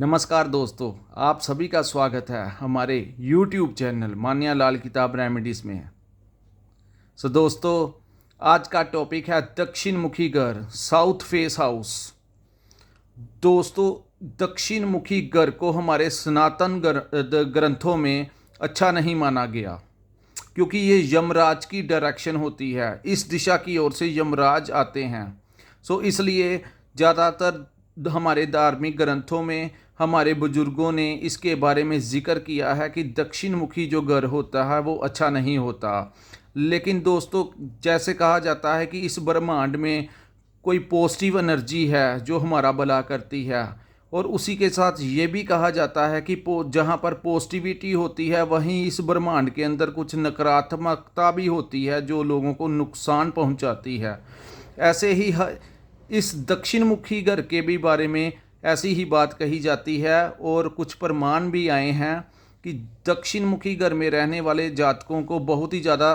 नमस्कार दोस्तों, आप सभी का स्वागत है हमारे YouTube चैनल मान्या लाल किताब रेमेडीज़ में। दोस्तों, आज का टॉपिक है दक्षिण मुखी घर, साउथ फेस हाउस। दोस्तों, दक्षिण मुखी घर को हमारे सनातन ग्रंथों में अच्छा नहीं माना गया, क्योंकि ये यमराज की डायरेक्शन होती है। इस दिशा की ओर से यमराज आते हैं। इसलिए ज़्यादातर हमारे धार्मिक ग्रंथों में हमारे बुजुर्गों ने इसके बारे में जिक्र किया है कि दक्षिण मुखी जो घर होता है वो अच्छा नहीं होता। लेकिन दोस्तों, जैसे कहा जाता है कि इस ब्रह्मांड में कोई पॉजिटिव एनर्जी है जो हमारा भला करती है, और उसी के साथ ये भी कहा जाता है कि जहाँ पर पॉजिटिविटी होती है वहीं इस ब्रह्मांड के अंदर कुछ नकारात्मकता भी होती है जो लोगों को नुकसान पहुँचाती है। ऐसे ही इस दक्षिण मुखी घर के भी बारे में ऐसी ही बात कही जाती है, और कुछ प्रमाण भी आए हैं कि दक्षिण मुखी घर में रहने वाले जातकों को बहुत ही ज़्यादा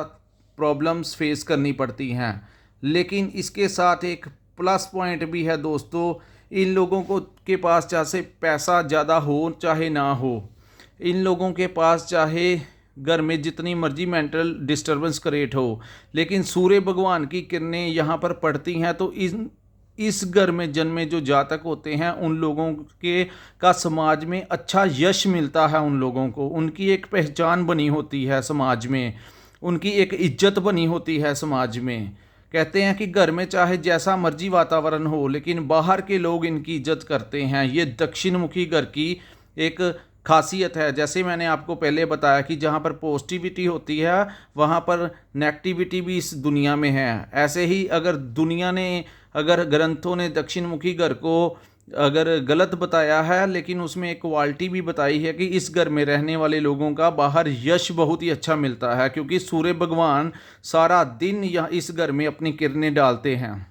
प्रॉब्लम्स फेस करनी पड़ती हैं। लेकिन इसके साथ एक प्लस पॉइंट भी है दोस्तों, इन लोगों को के पास चाहे पैसा ज़्यादा हो चाहे ना हो, इन लोगों के पास चाहे घर में जितनी मर्जी मेंटल डिस्टर्बेंस क्रिएट हो, लेकिन सूर्य भगवान की किरणें यहाँ पर पड़ती हैं तो इस घर में जन्मे जो जातक होते हैं उन लोगों के का समाज में अच्छा यश मिलता है। उन लोगों को उनकी एक पहचान बनी होती है समाज में, उनकी एक इज्जत बनी होती है समाज में। कहते हैं कि घर में चाहे जैसा मर्जी वातावरण हो, लेकिन बाहर के लोग इनकी इज्जत करते हैं। ये दक्षिण मुखी घर की एक खासियत है। जैसे मैंने आपको पहले बताया कि जहाँ पर पॉजिटिविटी होती है वहाँ पर नेगेटिविटी भी इस दुनिया में है। ऐसे ही अगर ग्रंथों ने दक्षिण मुखी घर को अगर गलत बताया है, लेकिन उसमें एक क्वालिटी भी बताई है कि इस घर में रहने वाले लोगों का बाहर यश बहुत ही अच्छा मिलता है, क्योंकि सूर्य भगवान सारा दिन यहाँ इस घर में अपनी किरणें डालते हैं।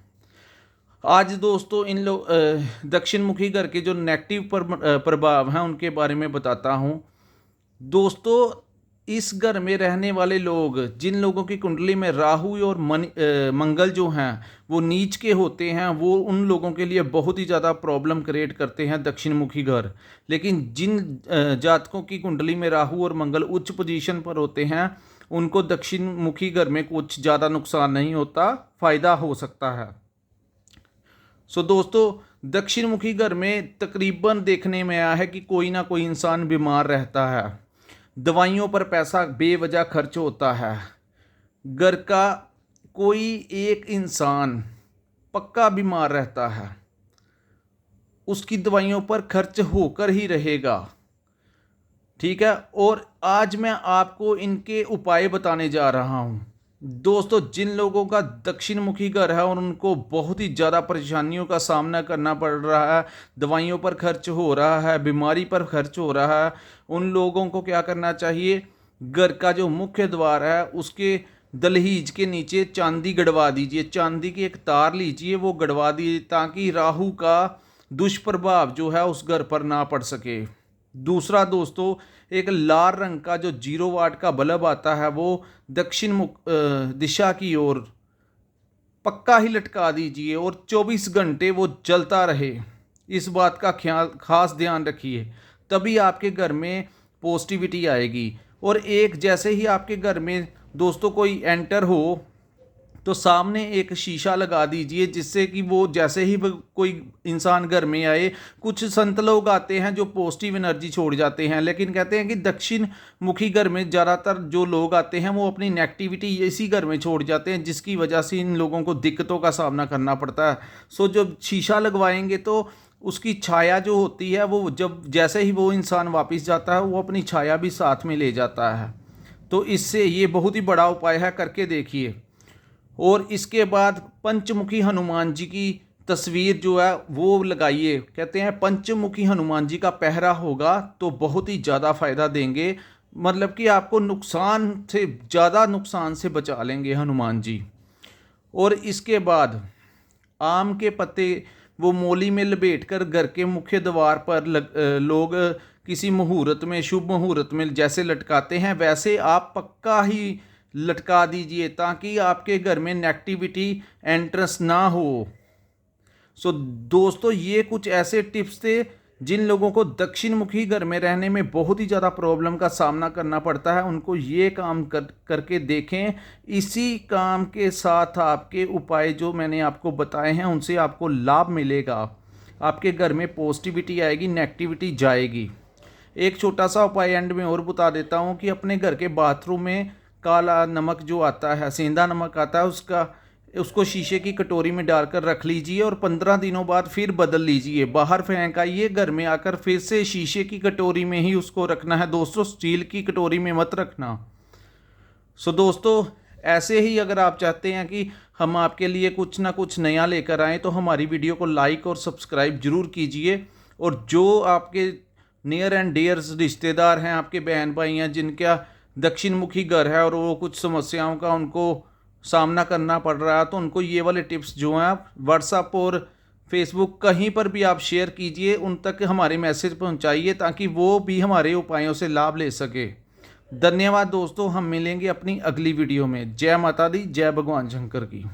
आज दोस्तों, इन लोग दक्षिण मुखी घर के जो नेगेटिव प्रभाव हैं उनके बारे में बताता हूँ। दोस्तों, इस घर में रहने वाले लोग, जिन लोगों की कुंडली में राहु और मंगल जो हैं वो नीच के होते हैं, वो उन लोगों के लिए बहुत ही ज़्यादा प्रॉब्लम क्रिएट करते हैं दक्षिण मुखी घर। लेकिन जिन जातकों की कुंडली में राहु और मंगल उच्च पोजीशन पर होते हैं उनको दक्षिण मुखी घर में कुछ ज़्यादा नुकसान नहीं होता, फ़ायदा हो सकता है। दोस्तों, दक्षिण मुखी घर में तकरीबन देखने में आया है कि कोई ना कोई इंसान बीमार रहता है, दवाइयों पर पैसा बेवजह खर्च होता है। घर का कोई एक इंसान पक्का बीमार रहता है, उसकी दवाइयों पर खर्च होकर ही रहेगा। ठीक है, और आज मैं आपको इनके उपाय बताने जा रहा हूँ। दोस्तों, जिन लोगों का दक्षिण मुखी घर है और उनको बहुत ही ज़्यादा परेशानियों का सामना करना पड़ रहा है, दवाइयों पर खर्च हो रहा है, बीमारी पर खर्च हो रहा है, उन लोगों को क्या करना चाहिए? घर का जो मुख्य द्वार है उसके दहलीज के नीचे चांदी गड़वा दीजिए। चांदी की एक तार लीजिए, वो गड़वा दीजिए, ताकि राहु का दुष्प्रभाव जो है उस घर पर ना पड़ सके। दूसरा दोस्तों, एक लाल रंग का जो 0 वाट का बल्ब आता है वो दक्षिण मुख दिशा की ओर पक्का ही लटका दीजिए, और 24 घंटे वो जलता रहे। इस बात का खास ध्यान रखिए, तभी आपके घर में पॉजिटिविटी आएगी। और एक जैसे ही आपके घर में दोस्तों कोई एंटर हो तो सामने एक शीशा लगा दीजिए, जिससे कि वो जैसे ही कोई इंसान घर में आए, कुछ संत लोग आते हैं जो पॉजिटिव एनर्जी छोड़ जाते हैं, लेकिन कहते हैं कि दक्षिण मुखी घर में ज़्यादातर जो लोग आते हैं वो अपनी नेगेटिविटी इसी घर में छोड़ जाते हैं, जिसकी वजह से इन लोगों को दिक्कतों का सामना करना पड़ता है। जब शीशा लगवाएंगे तो उसकी छाया जो होती है वो जब जैसे ही वो इंसान वापस जाता है वो अपनी छाया भी साथ में ले जाता है। तो इससे ये बहुत ही बड़ा उपाय है, करके देखिए। और इसके बाद पंचमुखी हनुमान जी की तस्वीर जो है वो लगाइए। कहते हैं पंचमुखी हनुमान जी का पहरा होगा तो बहुत ही ज़्यादा फ़ायदा देंगे, मतलब कि आपको नुकसान से ज़्यादा नुकसान से बचा लेंगे हनुमान जी। और इसके बाद आम के पत्ते वो मोली में लपेट कर घर के मुख्य द्वार पर लोग किसी मुहूर्त में, शुभ मुहूर्त में जैसे लटकाते हैं वैसे आप पक्का ही लटका दीजिए, ताकि आपके घर में नेगेटिविटी एंट्रेंस ना हो। दोस्तों, ये कुछ ऐसे टिप्स थे जिन लोगों को दक्षिण मुखी घर में रहने में बहुत ही ज़्यादा प्रॉब्लम का सामना करना पड़ता है, उनको ये काम करके देखें। इसी काम के साथ आपके उपाय जो मैंने आपको बताए हैं उनसे आपको लाभ मिलेगा। आपके घर में पॉजिटिविटी आएगी, नेगेटिविटी जाएगी। एक छोटा सा उपाय एंड में और बता देता हूँ कि अपने घर के बाथरूम में काला नमक जो आता है, सेंधा नमक आता है, उसको शीशे की कटोरी में डालकर रख लीजिए और 15 दिनों बाद फिर बदल लीजिए। बाहर फेंक आइए, घर में आकर फिर से शीशे की कटोरी में ही उसको रखना है दोस्तों, स्टील की कटोरी में मत रखना। सो दोस्तों, ऐसे ही अगर आप चाहते हैं कि हम आपके लिए कुछ ना कुछ नया लेकर आएँ तो हमारी वीडियो को लाइक और सब्सक्राइब जरूर कीजिए। और जो आपके नियर एंड डियर्स रिश्तेदार हैं, आपके बहन भाई हैं जिनका दक्षिण मुखी घर है और वो कुछ समस्याओं का उनको सामना करना पड़ रहा है, तो उनको ये वाले टिप्स जो हैं आप व्हाट्सएप और फेसबुक कहीं पर भी आप शेयर कीजिए, उन तक हमारे मैसेज पहुंचाइए ताकि वो भी हमारे उपायों से लाभ ले सके। धन्यवाद दोस्तों, हम मिलेंगे अपनी अगली वीडियो में। जय माता दी, जय भगवान शंकर की।